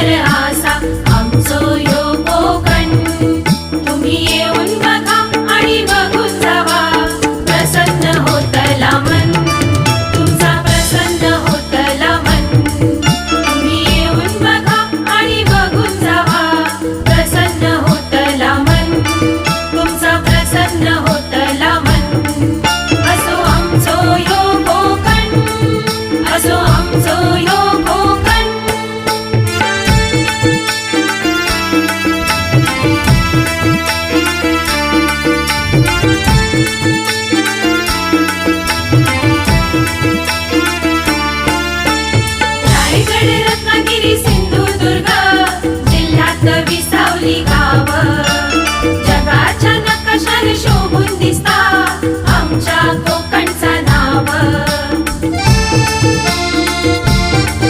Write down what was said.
सुंदर आसा आमचो यो कोकण। तुम्ही येऊन बघा आणि बघून जावा, प्रसन्न होतला मन, तुमचा प्रसन्न होतला मन। तुम्ही येऊन बघा आणि बघून जावा, प्रसन्न होतला मन, तुमचा प्रसन्न होतला मन। असो आमचो यो कोकण, असो आमचो यो कोकण। रायगड